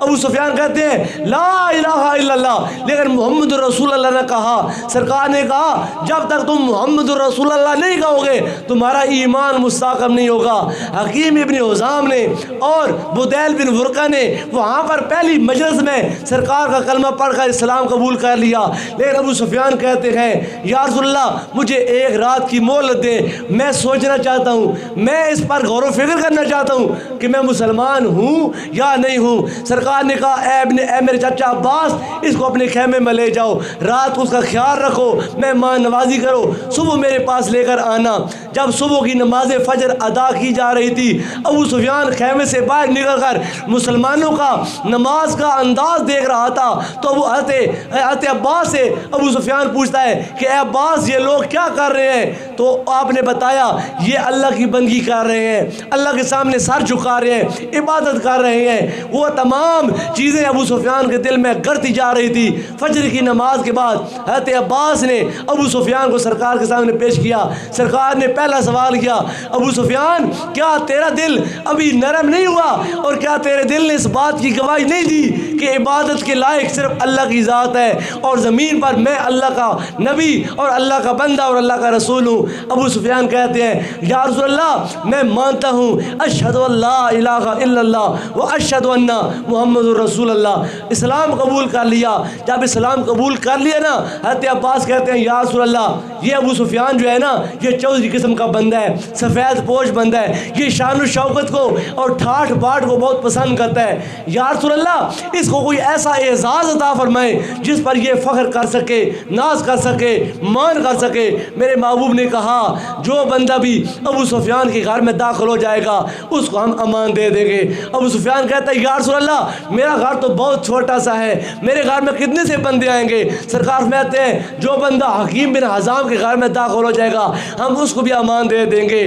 अबू सुफियान कहते हैं ला इलाहा इल्लल्लाह, लेकिन मोहम्मद रसूलुल्लाह ने कहा, सरकार ने कहा जब तक तुम मोहम्मद रसूलुल्लाह नहीं कहोगे तुम्हारा ईमान मुस्तहकम नहीं होगा। हकीम इब्न हुज़ाम ने और बुदैल बिन वरका ने वहाँ पर पहली मजलिस में सरकार का कलमा पढ़कर इस्लाम कबूल कर लिया। लेकिन अबू सुफियान कहते हैं या रसूलल्लाह मुझे एक रात की मोहलत दे, मैं सोचना चाहता हूँ, मैं इस पर गौर व फिक्र करना चाहता हूँ कि मैं मुसलमान हूँ या नहीं हूँ। सरकार ने कहा ए मेरे चाचा अब्बास इसको अपने खेमे में ले जाओ, रात को उसका ख्याल रखो, मेहमान नवाजी करो, सुबह मेरे पास लेकर आना। जब सुबह की नमाज फजर अदा की जा रही थी, अबू सुफियान खेमे से बाहर निकल कर मुसलमानों का नमाज का अंदाज देख रहा था। तो अबू हज़रत अब्बास से अबू सुफियान पूछता है कि अब्बास ये लोग क्या कर रहे हैं? तो आपने बताया ये अल्लाह की बंदगी कर रहे हैं, अल्लाह के सामने सर झुका रहे हैं, इबादत कर रहे हैं। वो तमाम चीज़ें अबू सुफियान के दिल में गड़ती जा रही थी। फजर की नमाज के बाद हज़रत अब्बास ने अबू सुफियान को सरकार के सामने पेश किया। सरकार ने पहला सवाल किया, अबू सुफियान क्या तेरा दिल अभी नरम नहीं हुआ और क्या तेरे दिल ने इस बात की गवाही नहीं दी कि इबादत के लायक सिर्फ अल्लाह की ज़ात है और ज़मीन पर मैं अल्लाह का नबी और अल्लाह का बंदा और अल्लाह का रसूल हूँ? अबू सुफियान कहते हैं या रसूलल्लाह मैं मानता हूँ अशहदु अल्ला इलाहा इल्लल्लाह व अशहदु अन्ना मुहम्मदुर रसूलुल्लाह। इस्लाम कबूल कर लिया। जब इस्लाम कबूल कर लिया ना, हज़रत अब्बास कहते हैं या रसूलल्लाह ये अबू सुफियान जो है ना ये चौधरी किस्म का बंदा है, सफ़ेद पोश बंदा है, ये शान शौकत को और ठाठ बाट को बहुत पसंद करता है। या रसूलल्लाह इसको कोई ऐसा एजाज़ अता फरमाए जिस पर ये फ़ख्र कर सके, नाज कर सके, मान कर सके। मेरे महबूब ने कहा जो बंदा भी अबू सुफियान के घर में दाखिल हो जाएगा उसको हम अमान दे देंगे। अबू सुफियान कहता है या रसूलल्लाह मेरा घर तो बहुत छोटा सा है, मेरे घर में कितने से बंदे आएंगे? सरकार फरमाते हैं जो बंदा हकीम बिन हज़ाम के घर में दाखिल हो जाएगा हम उसको भी अमान दे देंगे।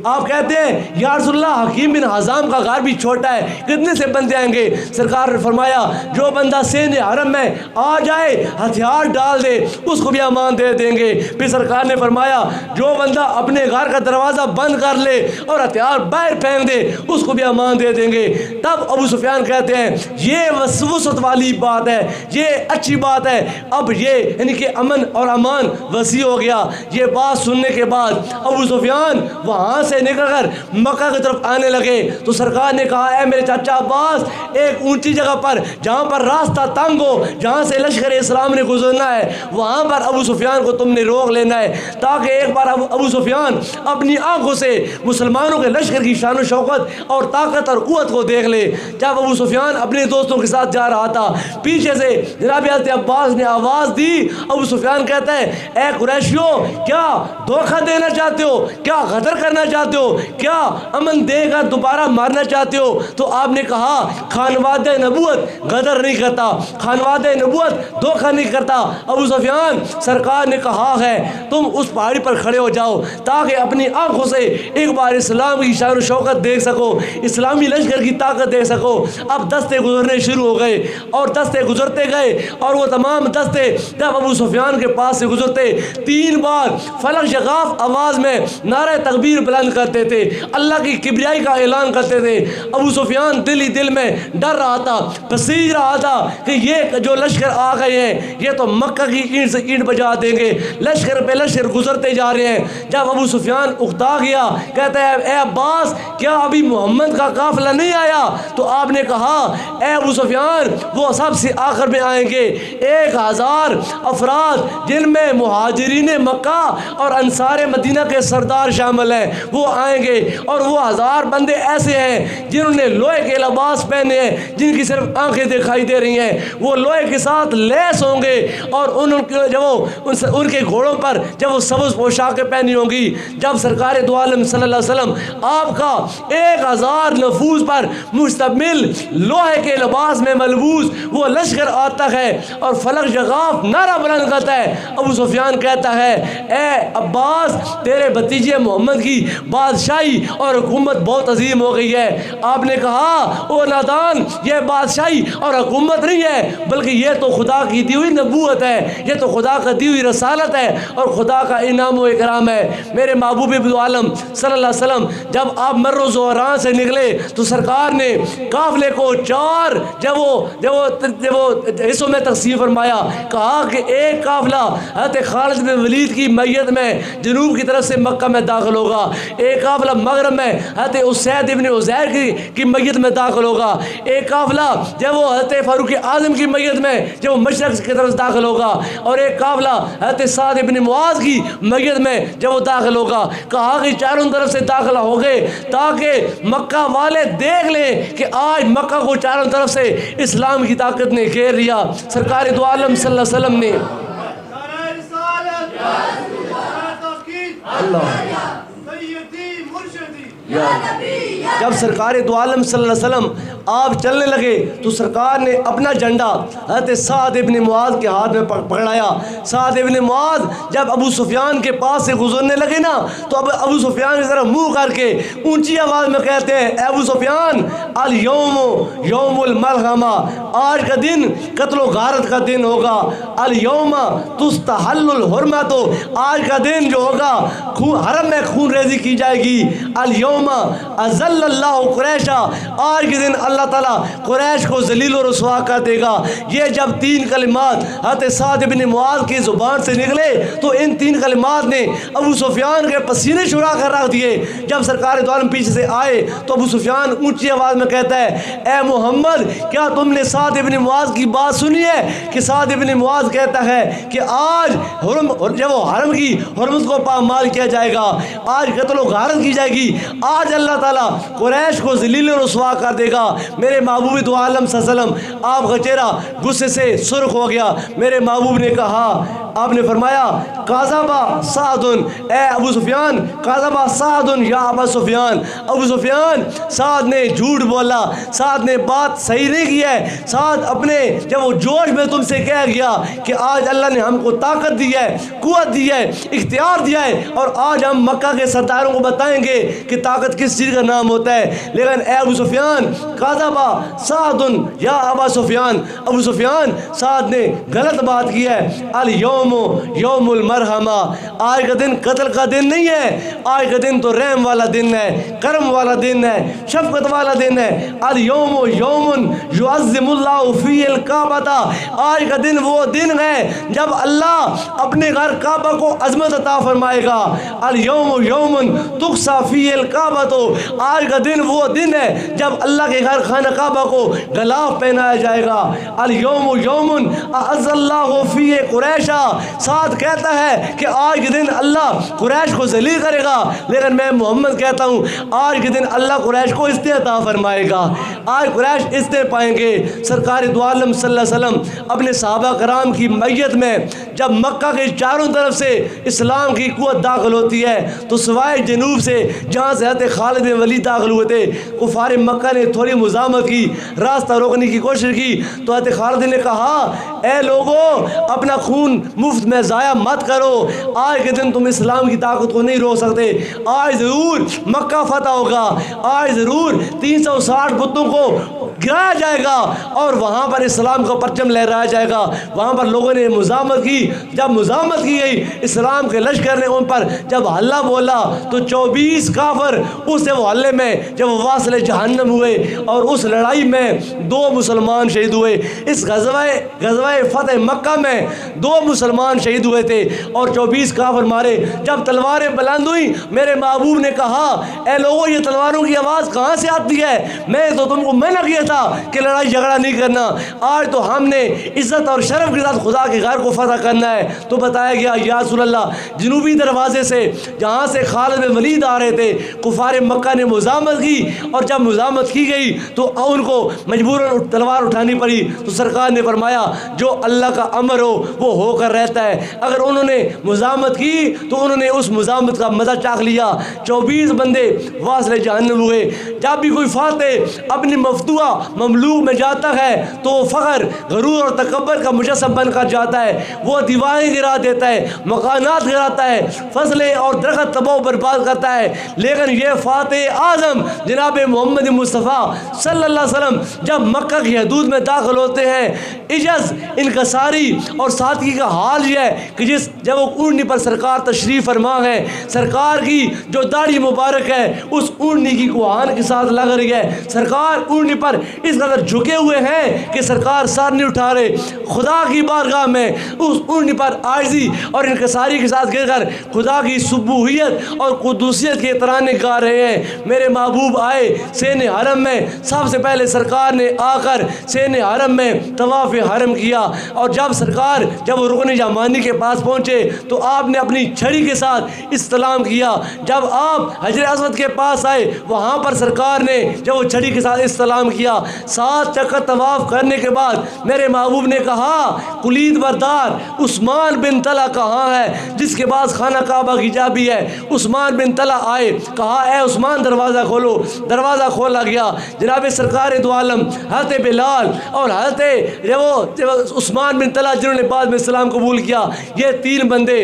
आप कहते हैं या रसूलल्लाह हकीम बिन हज़ाम का घर भी छोटा है, कितने से बंदे आएंगे? सरकार ने फरमाया जो बंदा सेने हरम में आ जाए हथियार डाल दे उसको भी अमान दे देंगे। फिर सरकार ने फरमाया जो बंदा अपने घर का दरवाज़ा बंद कर ले और हथियार बाहर फेंक दे उसको भी अमान दे देंगे। तब अबू सुफियान कहते हैं ये वसवसत वाली बात है, ये अच्छी बात है, अब ये यानी कि अमन और अमान वसी हो गया। ये बात सुनने के बाद अबू सुफियान वहाँ से निकलकर मक्का की तरफ आने लगे। तो सरकार ने कहा है मेरे चाचा अब्बास एक ऊंची जगह पर जहाँ पर रास्ता तंग हो, जहाँ से लश्कर इस्लाम ने गुजरना है, वहाँ पर अबू सुफियान को तुमने रोक लेना है ताकि एक बार अबू सुफियान अपनी आंखों से मुसलमानों के लश्कर की शान शौकत और ताकत और क़ुव्वत को देख ले। जब अबू सुफियान अपने दोस्तों के साथ जा रहा था, पीछे से जनाब हज़रत अब्बास ने आवाज़ दी। अबू सुफियान कहता है ए कुरैशियों क्या धोखा देना चाहते हो, क्या गदर करना चाहते हो, क्या अमन देकर दोबारा मारना चाहते हो? तो आपने कहा खानवादे नबूवत गदर नहीं करता, खानवादे नबूवत धोखा नहीं करता। अबू सुफियान सरकार ने कहा है तुम उस पहाड़ी पर खड़े हो जाओ ताकि अपनी आंखों से एक बार इस्लाम की शान शौकत देख सको, इस्लामी लश्कर की ताकत देख सको। अब दस्ते गुजरने शुरू हो गए और दस्ते गुजरते गए और वो तमाम दस्ते जब अबू सुफियान के पास से गुजरते 3 बार फलक शगाफ आवाज़ में नारे तकबीर बुलंद करते थे, अल्लाह की किबरियाई का ऐलान करते थे। अबू सुफियान दिल ही दिल में डर रहा था, पसीज रहा था कि ये जो लश्कर आ गए हैं ये तो मक्का की ईंट से ईंट बजा देंगे, लश्कर पे लश्कर गुजरते जा रहे हैं। जब अबू सुफियान उकता गया कहता है ए अब्बास क्या अभी मोहम्मद का काफिला नहीं आया? तो आपने कहा ए अबू सुफियान वो सबसे आखिर में आएंगे, 1000 अफराद जिनमें मुहाजिरीन मक्का और अंसार मदीना के सरदार शामिल हैं वो आएंगे और वो 1000 बंदे ऐसे हैं जिन्होंने लोहे के लिबास पहने हैं, जिनकी सिर्फ आंखें दिखाई दे रही हैं, वो लोहे के साथ लैस होंगे और उनके जब उनके घोड़ों पर जब वो सबज पोशाकें पहनी होंगी। जब सरकार दो आलम सल्लल्लाहु अलैहि वसल्लम आपका 1000 नफूस पर मुश्तमिल लोहे के लिबास में मलबूस वो लश्कर आता है और फलक शगाफ नारा बुलंद करता है। अबू सुफियान कहता है ए अब्बास तेरे भतीजे मोहम्मद की बादशाही और हुकूमत बहुत अजीम हो गई है। आपने कहा ओ नादान, ये बादशाही और हुकूमत नहीं है, बल्कि ये तो खुदा की दी हुई नबूवत है, ये तो खुदा का दी हुई रसालत है और खुदा का इनाम व इकराम है। मेरे महबूब आलम सल्लल्लाहु अलैहि वसल्लम जब आप मर्रो ज़ोहरान से निकले तो सरकार ने काफिले को चार जब वो हिस्सों में तकसीम फरमाया। कहा कि एक काफिला हज़रत खालिद बिन वलीद की मैयत में जनूब की तरफ से मक्का में दाखिल होगा, एक काफिला मगरब में हज़रत उसैद इब्न उज़ैर की मैयत में दाखिल होगा, एक काफिला जब वो हज़रत फारूक आज़म की मैयत में जब वो मशरक़ की तरफ दाखिल होगा, और एक काफिला हज़रत साद इब्न मुआज़ की मैयत में जब वो दाखिल होगा। कहा कि चारों तरफ से दाखिला हो गए ताकि मक्का वाले देख लें कि आज मक्का को चारों तरफ से इस्लाम की ताकत ने घेर लिया। सरकार दो आलम सल्लल्लाहु अलैहि वसल्लम ने जब सरकार दो आलम सल्लल्लाहु अलैहि वसल्लम आप चलने लगे तो सरकार ने अपना झंडा हज़रत साद इब्न मुआज़ के हाथ में पकड़ाया। साद इब्न मुआज़ जब अबू सुफियान के पास से गुजरने लगे ना, तो अब अबू सुफियान की तरफ मुंह करके ऊंची आवाज़ में कहते हैं, अबू सुफियान अल यौम यौमुल मलहमा, आज का दिन कत्लो गारत का दिन होगा। अल यौमा तुस्तहल्लुल हुर्मा, तो आज का दिन जो होगा हरम में खून रेजी की जाएगी। अल यौमा अज़ल्लल्लाहु कुरैशा, आज के दिन अल्लाह ताला कुरैश को जलील और रुसवा कर देगा। ये जब तीन कलिमात हज़रत साद इब्न मुआज़ की ज़ुबान से निकले तो इन तीन कलिमात ने अबू सुफियान के पसीने छुड़ा कर रख दिए। जब सरकार दो आलम पीछे से आए तो अबू सुफियान ऊंची आवाज़ में कहता है, ए मोहम्मद, क्या तुमने साद इब्न मुआज़ की बात सुनी है कि साद इब्न मुआज़ कहता है कि आज जब वो हरम की हुर्मत को पामाल किया जाएगा, आज कत्लो गारत की जाएगी, आज अल्लाह ताला कुरैश को जलील और रुसवा कर देगा। मेरे महबूब दो आलम सल्लल्लाहु अलैहि वसल्लम आपका चेहरा गुस्से से सुर्ख हो गया। मेरे महबूब ने कहा, आपने फरमाया, काज़बा सादुन, ए अबू सुफियान, काज़बा सादुन या अबा सुफियान, अबू सुफियान साद ने झूठ बोला, साद ने बात सही नहीं की है। साद अपने जब वो जोश में तुमसे कह गया कि आज अल्लाह ने हमको ताकत दी है, कुव्वत दी है, इख्तियार दिया है, और आज हम मक्का के सरदारों को बताएंगे कि ताकत किस चीज़ का नाम होता है। लेकिन ए अबू सुफियान, काज़बा सादुन या अबा सुफियान, अबू सुफियान साद ने गलत बात की है। अल यौमुल मरहमा, आज का दिन कत्ल का दिन नहीं है, आज का दिन तो रहम वाला दिन है, करम वाला दिन है, शफकत वाला दिन है। अल यौमु यौमुन युअज़्ज़िमुल्लाहु फ़ीहिल काबता, आज का दिन वो दिन है जब अल्लाह अपने घर काबा को अज़मत अता फरमाएगा। अल यौमु यौमुन तुक़सा फ़ीहिल काबतो, आज का दिन वो दिन है जब अल्लाह के घर खाना काबा को गलाफ पहनाया जाएगा। अल यौमु यौमुन अअज़्ज़ल्लाहु फ़ीहि कुरैशा, साथ कहता है कि आज के दिन अल्लाह कुरैश को जलील करेगा, लेकिन मैं मोहम्मद कहता हूँ आज के दिन अल्लाह कुरैश को इज़्ज़त अता फरमाएगा, आज कुरैश इज़्ज़त पाएंगे। सरकार दो आलम सल्लल्लाहु अलैहि वसल्लम अपने सहाबा कराम की मैयत में जब मक्का के चारों तरफ से इस्लाम की कुव्वत दाखिल होती है तो सिवाय जनूब से जहाँ से हज़रत खालिद बिन वलीद दाखिल हुए थे, कुफार मक्का ने थोड़ी मुज़ामत की, रास्ता रोकने की कोशिश की, तो हज़रत खालिद ने कहा, ए लोगों, अपना खून मुफ्त में ज़ाया मत करो, आज के दिन तुम इस्लाम की ताकत को नहीं रोक सकते। आज ज़रूर मक्का फतह होगा, आज ज़रूर 360 बुतों को गिराया जाएगा और वहाँ पर इस्लाम का परचम लहराया जाएगा। वहाँ पर लोगों ने मुज़ामत की, जब मुज़ामत की गई इस्लाम के लश्कर ने उन पर जब हल्ला बोला तो 24 काफिर उस हल्ले में जब वासिल जहन्नम हुए और उस लड़ाई में 2 मुसलमान शहीद हुए। इस गज़वाए फतह मक्का में 2 मुसलमान शहीद हुए थे और 24 काफिर मारे। जब तलवारें बुलंद हुई, मेरे महबूब ने कहा, ए लोगों, ये तलवारों की आवाज़ कहाँ से आती है? मैं तो तुमको मना किया था कि लड़ाई झगड़ा नहीं करना, आज तो हमने इज्जत और शर्फ के साथ खुदा के घर को फतह करना है। तो बताया गया, या रसूल अल्लाह, जनूबी दरवाजे से जहाँ से खालिद बिन वलीद आ रहे थे, कुफार मक्का ने मुज़ामत की और जब मुज़ामत की गई तो उनको मजबूरन तलवार उठानी पड़ी। तो सरकार ने फरमाया, जो अल्लाह का अमर हो वो होकर रहता है। अगर उन्होंने मुज़ामत की तो उन्होंने उस मुज़ामत का मज़ा चाख लिया। 24 बंदे वासिल जहन्नम हुए। जब भी कोई फाते अपनी मफतुआ ममलूक में जाता है तो वो फ़ख्र, गरूर और तकब्बर का मुजस्सम बनकर जाता है। वो दीवारें गिरा देता है, मकानात गिराता है, फसलें और दरख्त तबाह बर्बाद करता है। लेकिन ये फ़ातिह आज़म जनाब मोहम्मद मुस्तफ़ा सल्लल्लाहु अलैहि वसल्लम जब मक्का की हदूद में दाखिल होते हैं, इज्ज़त, इनकसारी और सादगी का हाल यह है कि जब वो ऊँटनी पर सरकार तशरीफ़ फरमा है, सरकार की जो दाढ़ी मुबारक है उस ऊँटनी की कुहान के साथ लग रही है। सरकार ऊँटनी पर इस कदर झुके हुए हैं कि सरकार सर नहीं उठा रहे। खुदा की बारगाह में उस ऊँटनी पर आजिज़ी और इनकसारी के साथ गिर कर खुदा की सुबूहियत और कुदूसियत के तराने गा रहे हैं। मेरे महबूब आए सेन हरम में, सबसे पहले सरकार ने आकर सेन हरम में तवाफ़ हरम किया। और जब वो रुकन यमानी के पास पहुँचे तो आपने अपनी छड़ी के साथ इस्लाम किया। जब आप हजर अस्वद के पास आए वहाँ पर सरकार ने जब वो छड़ी के साथ इस्लाम किया, 7 चक्कर तवाफ़ करने के बाद मेरे महबूब ने कहा, कुलीद बरदार उस्मान बिन तला कहाँ है जिसके पास खाना काबा की चाबी है। उस्मान बिन तला आए, कहा ए उस्मान दरवाज़ा खोलो। दरवाज़ा खोला गया। जनाब सरकार दो आलम हज़रत बिलाल और हज़रत उस्मान बिन तला जिन्होंने बाद में इस्लाम कबूल किया, ये 3 बंदे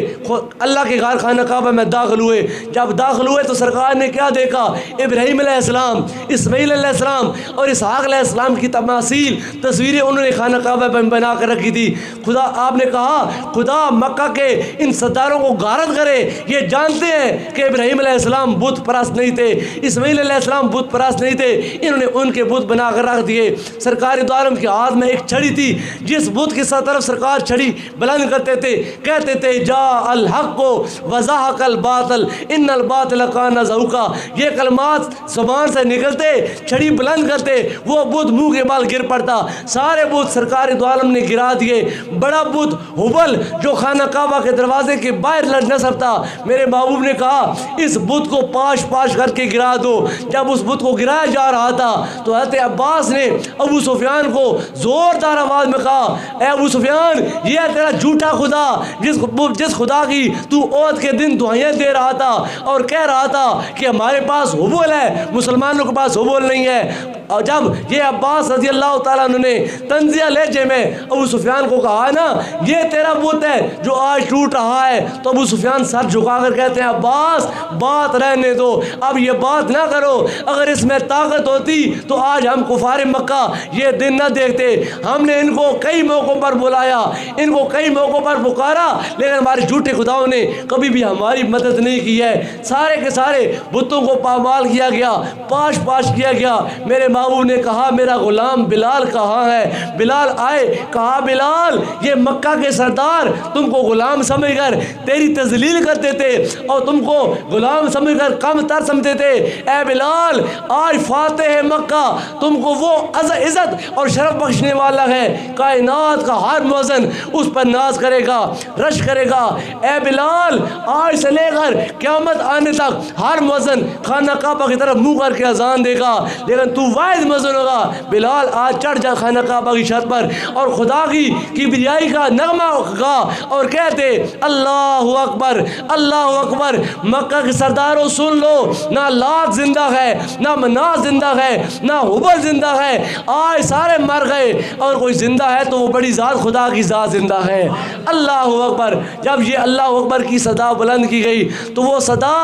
अल्लाह के घर खाना काबा में दाखिल हुए। जब दाखिल हुए तो सरकार ने क्या देखा, इब्राहीम अलैहिस्सलाम, इस्माईल अलैहिस्सलाम और इसहाक़ अलैहिस्सलाम की तमासील तस्वीरें उन्होंने खाना काबा में बना कर रखी थी। खुदा, आपने कहा खुदा मक्का के इन सरदारों को गारत करे, ये जानते हैं कि इब्राहीम अलैहिस्सलाम बुत परस्त नहीं थे, इस्माईल अलैहिस्सलाम बुत परस्त नहीं थे, इन्होंने उनके बुत बना कर रख दिए। सरकार दो आलम के हाथ में एक छड़ी थी, जिस बुत की तरफ सरकार छड़ी बुलंद करते थे, कहते थे जा अल हक को वज़ाहकल बातिल इन्नल बातिल काना ज़हूका। ये कलमात ज़ुबान से निकलते, छड़ी बुलंद करते, वो बुत मुंह के बाल गिर पड़ता। सारे बुत सरकार दो आलम ने गिरा दिए। बड़ा बुत हुबल जो खाना काबा के दरवाजे के बाहर लड़ न सकता, मेरे महबूब ने कहा इस बुत को पाश पाश करके गिरा दो। जब उस बुत को गिराया जा रहा था तो हज़रत अब्बास ने अबू सुफियान को ज़ोरदार आवाज़ में कहा, ए अबू सुफियान, ये तेरा झूठा खुदा जिस खुदा की तू औद के दिन दुआएं दे रहा था और कह रहा था कि हमारे पास हुबल है, मुसलमानों के पास हुबल नहीं है। और जब ये अब्बास रज़ी अल्लाह तआला अन्हु ने तंज़िया लहजे में अबू सुफियान को कहा ना, ये तेरा बुत है जो आज टूट रहा है, तो अबू सुफियान सर झुकाकर कहते हैं, अब्बास बात रहने दो, अब ये बात ना करो। अगर इसमें ताकत होती तो आज हम कुफार मक्का ये दिन ना देखते। हमने इनको कई मौक़ों पर बुलाया, इनको कई मौक़ों पर पुकारा, लेकिन हमारे झूठे खुदाओं ने कभी भी हमारी मदद नहीं की है। सारे के सारे बुतों को पामाल किया गया, पाश पाश किया गया। मेरे महबूब ने कहा मेरा गुलाम बिलाल कहाँ है। बिलाल आए, कहा बिलाल, ये मक्का के सरदार तुमको गुलाम समझकर तेरी तजलील करते थे और तुमको गुलाम समझकर कम तर समझते थे। ए बिलाल, आज फातिह है मक्का तुमको वो इज़्ज़त और शरफ बख्शने वाला है, कायनात का हर मौज़न उस पर नाज करेगा, रश करेगा। ए बिलाल, आज से लेकर क़यामत आने तक हर मौज़न खाना काबा की तरफ मुँह करके अजान देगा, लेकिन तू वाहिद मौज़न होगा। बिलाल आज चढ़ जा खाना काबा की छत पर और खुदा की किबरियाई का नगमा गा और कहते अल्लाहु अकबर, अल्लाहु अकबर। मक्का के सरदारों सुन लो, ना लात जिंदा है, ना मनात जिंदा है, ना हुबल जिंदा है, आज सारे मर गए और कोई जिंदा है तो वो बड़ी ज़ात खुदा की ज़ात जिंदा है। अल्लाहु अकबर। जब ये अल्लाहु अकबर की सदा बुलंद की गई तो वो सदा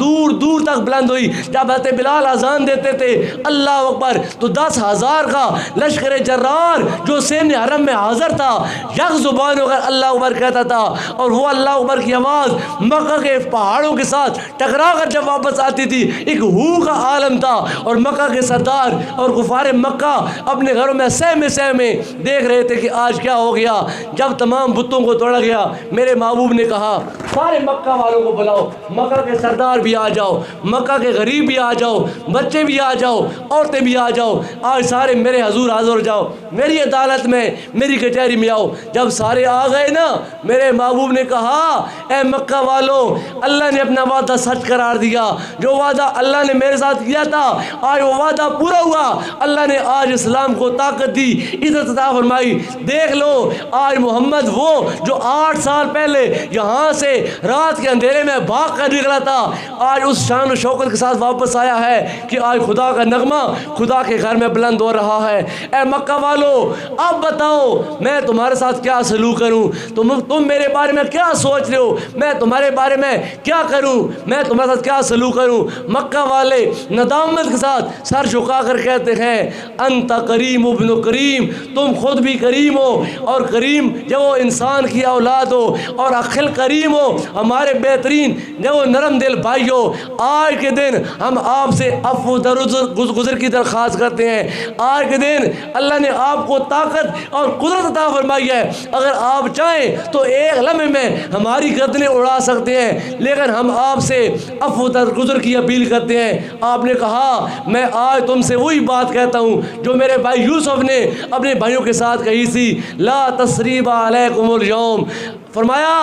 दूर दूर तक बुलंद हुई। जब हज़रत बिलाल अजान देते थे अल्लाहु अकबर तो 10,000 का लश्कर जर्रार जो सेन हरम में हाजिर था यक ज़ुबान होकर अल्लाह अकबर कहता था, और वो अल्लाह अकबर की आवाज़ मक्का के पहाड़ों के साथ टकरा कर जब वापस आती थी, एक हू का आलम था और मक्का के सरदार और कुफार मक्का अपने घरों में सहमे देख रहे थे कि आज क्या हो गया। जब तमाम बुतों को तोड़ा गया, मेरे महबूब ने कहा सारे मक्का वालों को बुलाओ, मक्का के सरदार भी आ जाओ, मक्का के गरीब भी आ जाओ, बच्चे भी आ जाओ, औरतें भी आ जाओ, आज सारे मेरे हजूर हाज़िर हो जाओ, मेरी अदालत में, मेरी कचहरी में आओ। जब सारे आ गए ना, मेरे महबूब ने कहा ए मक्का वालों, अल्लाह ने अपना वादा सच करार दिया। जो वादा अल्लाह ने मेरे साथ किया था आज वो वादा पूरा हुआ। अल्लाह ने आज इस्लाम को ताकत दी, इज़्ज़त अता फरमाई। देख लो आज मोहम्मद वो जो 8 साल पहले यहाँ से रात के अंधेरे में भाग कर निकला था, आज उस शान शौकत के साथ वापस आया है कि आज खुदा का नगमा खुदा के घर में बुलंद हो रहा है। ए मक्का वालों, अब बताओ मैं तुम्हारे साथ क्या सलूक करूं? तुम मेरे बारे में क्या सोच रहे हो? मैं तुम्हारे बारे में क्या करूं? मैं तुम्हारे साथ क्या सलूक करूं? मक्का वाले नदामत के साथ सर झुका कर कहते हैं अंता करीम इब्न करीम, तुम खुद भी करीम हो, और करीम जब वो इंसान की औलाद हो, और अखिल करीम हो हमारे बेहतरीन जब वो नरम दिल भाई हो। आज के दिन हम आपसे अफ़्व गुज़र की दरख्वास्त करते हैं। आज के दिन अल्लाह ने आपको ताकत और कुदरत अता फरमाई है, अगर आप चाहें तो एक लम्हे में हमारी गर्दनें उड़ा सकते हैं, लेकिन हम आपसे अफ़्व गुज़र की अपील करते हैं। आपने कहा मैं आज तुमसे वही बात कहता हूँ जो मेरे भाई यूसुफ ने अपने भाइयों के साथ कही थी, ला तस्रीबा अलैकुमुल यौम, फरमाया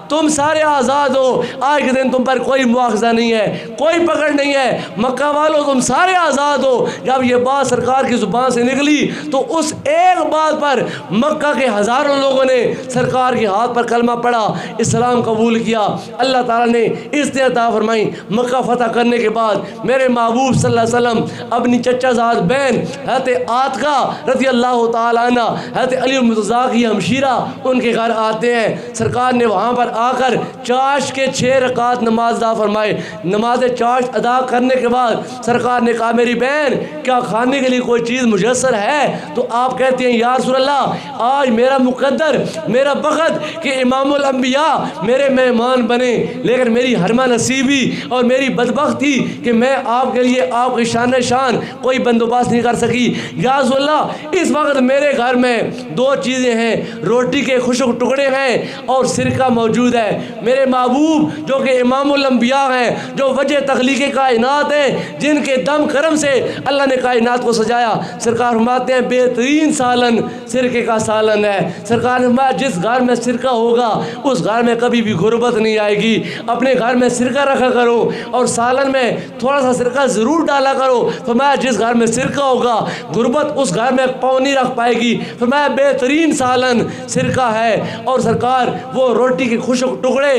तुम सारे आज़ाद हो, आज के दिन तुम पर कोई मुआवजा नहीं है, कोई पकड़ नहीं है। मक्का वालों तुम सारे आज़ाद हो। जब ये बात सरकार की ज़ुबान से निकली तो उस एक बात पर मक्का के हज़ारों लोगों ने सरकार के हाथ पर कलमा पढ़ा, इस्लाम कबूल किया। अल्लाह ताला ने इज़्ज़त अता फरमाई। मक्का फ़तह करने के बाद मेरे महबूब सल्लल्लाहु अलैहि वसल्लम अपनी चचाज़ाद बहन हज़रत आतिका रज़ी अल्लाह ताला अन्हा, हज़रत अली मुर्तज़ा की हमशीरा, उनके घर आते हैं। सरकार ने वहाँ पर आकर चाश के 6 रकात नमाज अदा फरमाए। नमाज चाश अदा करने के बाद सरकार ने कहा मेरी बहन क्या खाने के लिए कोई चीज़ मुयस्सर है? तो आप कहते हैं या रसूल अल्लाह, आज मेरा मुकद्दर, मेरा बख़त कि इमामुल अंबिया मेरे मेहमान बने, लेकिन मेरी हरमा नसीबी और मेरी बदबख्ती कि मैं आपके लिए आपकी शान शान कोई बंदोबस्त नहीं कर सकी। या रसूल अल्लाह, इस वक्त मेरे घर में 2 चीज़ें हैं, रोटी के खुशक टुकड़े हैं और सिरका मौजूद है। मेरे महबूब जो कि इमामुल अंबिया हैं, जो वजह तख्लीक़ कायनात है, जिनके दम करम से अल्लाह ने कायनात को सजाया, सरकार फरमाते हैं बेहतरीन सालन सिरके का सालन है। सरकार ने फरमाया जिस घर में सिरका होगा उस घर में कभी भी गुर्बत नहीं आएगी। अपने घर में सिरका रखा करो और सालन में थोड़ा सा सिरका ज़रूर डाला करो। फरमाया जिस घर में सिरका होगा गुर्बत उस घर में पाँव नहीं रख पाएगी। फरमाया बेहतरीन सालन सिरका है। और सरकार वो रोटी के खुशक टुकड़े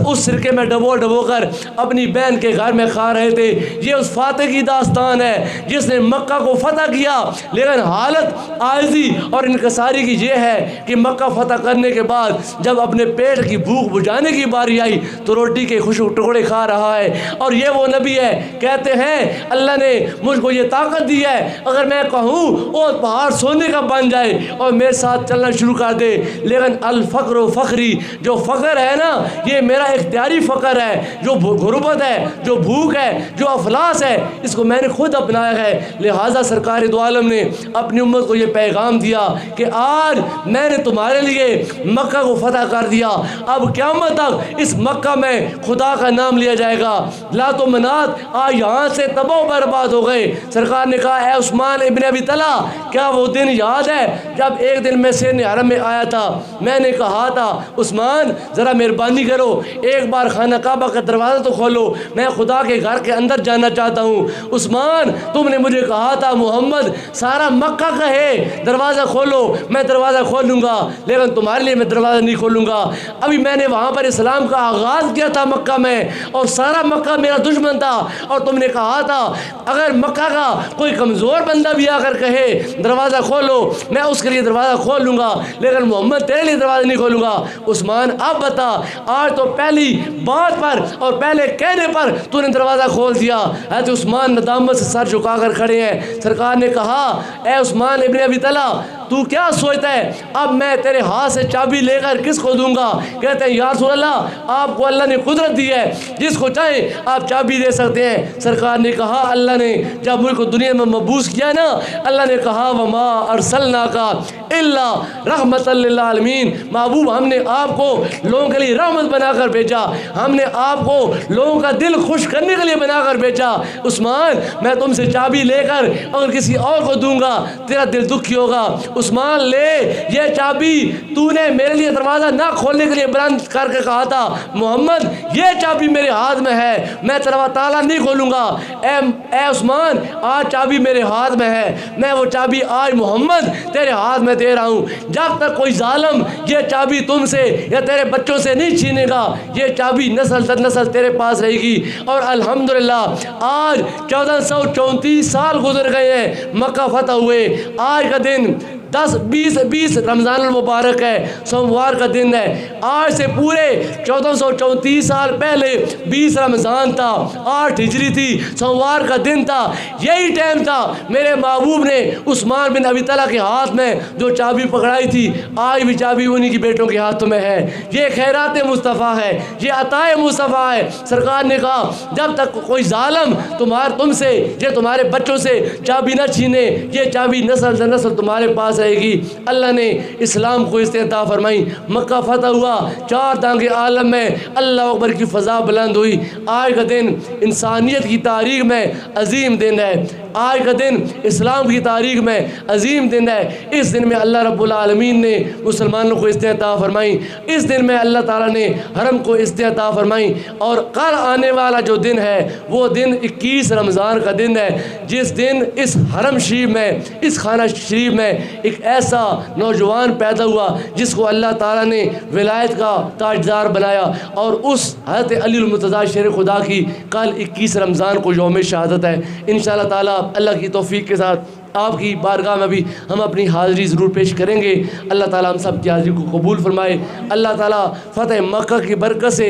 उस सिरके में डबो डबो कर अपनी बहन के घर में खा रहे थे। ये उस फातह की दास्तान है जिसने मक्का को फतह किया, लेकिन हालत आजिज़ी और इनकसारी की ये है कि मक्का फतह करने के बाद जब अपने पेट की भूख बुझाने की बारी आई तो रोटी के खुशक टुकड़े खा रहा है। और ये वो नबी है, कहते हैं अल्लाह ने मुझको ये ताकत दी है, अगर मैं कहूँ वो पहाड़ सोने का बन जाए और मेरे साथ चलना शुरू कर दे। लेकिन अल फ़क्र फ़ख्री, जो फ़ख्र है ना ये मेरा इख्तियारी फ़ख्र है, जो गुर्बत है, जो भूख है, जो अफलास है, इसको मैंने खुद अपनाया है। लिहाजा सरकार दो आलम ने अपनी उम्मत को ये पैगाम दिया कि आज मैंने तुम्हारे लिए मक्का को फतह कर दिया, अब क़यामत तक इस मक्का में खुदा का नाम लिया जाएगा। लात व मनात आज यहाँ से तबाह बर्बाद हो गए। सरकार ने कहा है उस्मान इब्न अबी तला, क्या वो दिन याद है जब एक दिन मैं शेर हरम में आया था, मैंने कहा था उस्मान ज़रा मेहरबानी करो एक बार खाना काबा का दरवाज़ा तो खोलो, मैं खुदा के घर के अंदर जाना चाहता हूँ। उस्मान तुमने मुझे कहा था मोहम्मद सारा मक्का कहे दरवाज़ा खोलो, मैं दरवाज़ा खोल लूँगा, लेकिन तुम्हारे लिए मैं दरवाज़ा नहीं खोलूँगा। अभी मैंने वहाँ पर इस्लाम का आगाज़ किया था मक्का में और सारा मक्का मेरा दुश्मन था, और तुमने कहा था अगर मक्का का कोई कमज़ोर बंदा भी आकर कहे दरवाज़ा खोलो मैं उसके लिए दरवाज़ा खोल लूँगा, लेकिन मोहम्मद तेरे लिए दरवाज़ा नहीं खोलूँगा। उस्मान अब बता, आज तो पहली बात पर और पहले कहने पर तूने दरवाज़ा खोल दिया है। तो उस्मान नदामत से सर झुका कर खड़े हैं। सरकार ने कहा ए उस्मान इब्न अबी तला, तू क्या सोचता है अब मैं तेरे हाथ से चाबी लेकर किसको दूंगा? कहते हैं या रसूल अल्लाह, आपको अल्लाह ने कुदरत दी है, जिसको चाहे आप चाबी दे सकते हैं। सरकार ने कहा अल्लाह ने जब मुझको दुनिया में मबूस किया ना, अल्लाह ने कहा वमा अरसलनाका इल्ला रहमतल लिल आलमीन, महबूब हमने आपको लोगों के लिए रहमत बनाकर भेजा, हमने आपको लोगों का दिल खुश करने के लिए बनाकर भेजा। उस्मान मैं तुमसे चाबी लेकर अगर किसी और को दूंगा तेरा दिल दुखी होगा। उस्मान ले ये चाबी, तूने मेरे लिए दरवाज़ा ना खोलने के लिए बंद करके कहा था, मोहम्मद ये चाबी मेरे हाथ में है, मैं तेरा ताला नहीं खोलूँगा। ए उस्मान, आज चाबी मेरे हाथ में है, मैं वो चाबी आज मोहम्मद तेरे हाथ में दे रहा हूँ। जब तक कोई जालिम ये चाबी तुमसे या तेरे बच्चों से नहीं छीनेगा, ये चाबी नस्ल दर नस्ल तेरे पास रहेगी। और अल्हम्दुलिल्लाह आज 1434 साल गुजर गए हैं, मक्का फतह हुए। आज का दिन 20 रमज़ान मुबारक है, सोमवार का दिन है। आज से पूरे 1434 साल पहले 20 रमज़ान था, 8 हिजरी थी, सोमवार का दिन था। यही टाइम था मेरे महबूब ने उस्मान बिन अबी तलहा के हाथ में जो चाबी पकड़ाई थी, आज भी चाबी उन्हीं की बेटों के हाथों में है। ये खैरात मुस्तफ़ा है, ये अताए मुस्तफ़ा है। सरकार ने कहा जब तक कोई जालिम तुमसे या तुम्हारे बच्चों से चाबी न छीने, ये चाबी नस्ल दर नस्ल तुम्हारे पास रहेगी। अल्लाह ने इस्लाम को इस्तेता फरमाई, मक्का फतह हुआ, 4 दांगे आलम में अल्लाह अकबर की फ़ज़ा बुलंद हुई। आज का दिन इंसानियत की तारीख़ में अजीम दिन है, आज का दिन इस्लाम की तारीख़ में अजीम दिन है। इस दिन में अल्लाह रब्बुल आलमीन ने मुसलमानों को इस्तेता फरमाई, इस दिन में अल्लाह ताला ने हरम को इस्तेता फरमाई। और कल आने वाला जो दिन है वो दिन 21 रमज़ान का दिन है, जिस दिन इस हरम शरीफ में, इस खाना शरीफ में एक ऐसा नौजवान पैदा हुआ जिसको अल्लाह ताला ने विलायत का ताजदार बनाया। और उस हज़रत अली मुर्तज़ा शेर खुदा की कल 21 रमज़ान को यौम शहादत है। इंशाअल्लाह ताला अल्लाह की तौफीक के साथ आपकी बारगाह में भी हम अपनी हाज़िरी ज़रूर पेश करेंगे। अल्लाह ताला हम सब की हाज़िरी को कबूल फरमाए। अल्लाह ताला फ़तेह मक्का की बरकत से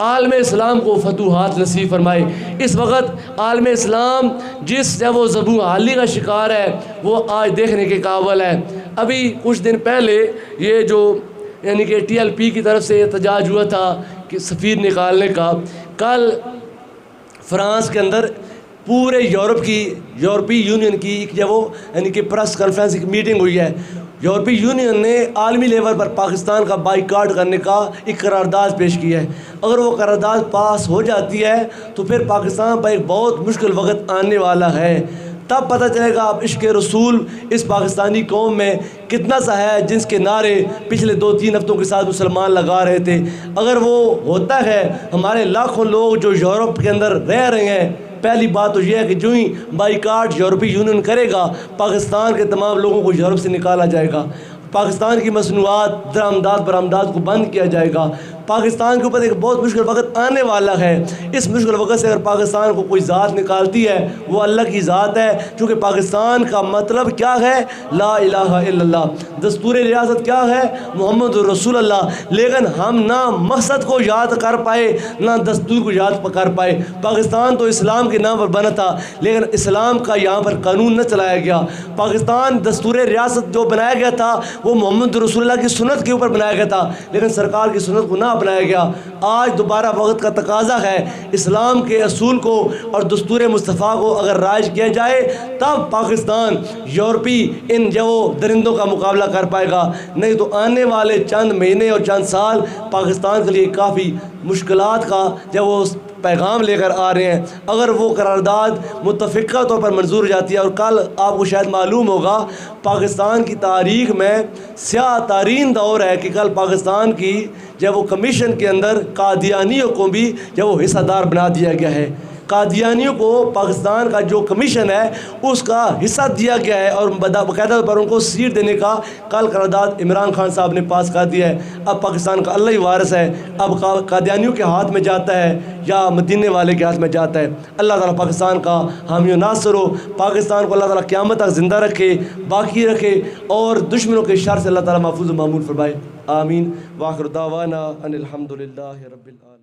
आलम इस्लाम को फतूहात नसीब फरमाए। इस वक्त आलम इस्लाम जिस जब वो ज़बू हाली का शिकार है वो आज देखने के काबिल है। अभी कुछ दिन पहले ये जो यानी कि TLP की तरफ से एहतजाज हुआ था कि सफ़ीर निकालने का, कल फ्रांस के अंदर पूरे यूरोपीय यूनियन की जब वो यानी कि प्रेस कॉन्फ्रेंस की मीटिंग हुई है, यूरोपीय यूनियन ने आलमी लेवल पर पाकिस्तान का बाइकाट करने का एक करारदाद पेश की है। अगर वो करारदाद पास हो जाती है तो फिर पाकिस्तान पर एक बहुत मुश्किल वक्त आने वाला है। तब पता चलेगा अब इश्क़ रसूल इस पाकिस्तानी कौम में कितना सा है, जिसके नारे पिछले 2-3 हफ्तों के साथ मुसलमान लगा रहे थे। अगर वो होता है, हमारे लाखों लोग जो यूरोप के अंदर रह रहे हैं, पहली बात तो यह है कि जो ही बाइकाट यूरोपीय यूनियन करेगा, पाकिस्तान के तमाम लोगों को यूरोप से निकाला जाएगा, पाकिस्तान की मसनूआत दरामदात बरामदात को बंद किया जाएगा। पाकिस्तान के ऊपर एक बहुत मुश्किल वक्त आने वाला है। इस मुश्किल वक्त से अगर पाकिस्तान को कोई ज़ात निकालती है वो अल्लाह की ज़ात है, क्योंकि पाकिस्तान का मतलब क्या है? ला इलाहा इल्लल्लाह। दस्तूर रियासत क्या है? मोहम्मद रसूलुल्लाह। लेकिन हम ना मकसद को याद कर पाए ना दस्तूर को याद कर पाए। पाकिस्तान तो इस्लाम के नाम पर बना था, लेकिन इस्लाम का यहाँ पर कानून न चलाया गया। पाकिस्तान दस्तूर रियासत जो बनाया गया था वो मोहम्मद रसूलुल्लाह की सुन्नत के ऊपर बनाया गया था, लेकिन सरकार की सुन्नत को ना अपनाया गया। आज दोबारा वक्त का तकाजा है, इस्लाम के असूल को और दस्तूर मुस्तफ़ा को अगर राइज किया जाए तब पाकिस्तान यूरोपीय इन जो दरिंदों का मुकाबला कर पाएगा। नहीं तो आने वाले चंद महीने और चंद साल पाकिस्तान के लिए काफ़ी मुश्किलात का जब वो पैगाम लेकर आ रहे हैं। अगर वो करारदाद मुत्तफ़िक़ा तौर पर मंजूर हो जाती है, और कल आपको शायद मालूम होगा पाकिस्तान की तारीख़ में स्याह तारीन दौर है कि कल पाकिस्तान की जब वो कमीशन के अंदर कादियानियों को भी जब वो हिस्सेदार बना दिया गया है। कादियानियों को पाकिस्तान का जो कमीशन है उसका हिस्सा दिया गया है और बाकायदा पर उनको सीट देने का कल करारदाद इमरान खान साहब ने पास कर दिया है। अब पाकिस्तान का अल्लाह ही वारिस है, अब कादियानियों के हाथ में जाता है या मदीने वाले के हाथ में जाता है। अल्लाह ताला पाकिस्तान का हामी और नासर हो, पाकिस्तान को अल्लाह ताला क़यामत तक ज़िंदा रखे, बाकी रखे और दुश्मनों के शर से अल्लाह ताला महफूज़ व मामून फरमाए। आमीन। वाखिर दावाना अनिल हम्दुलिल्लाहि रब्बिल आलमीन।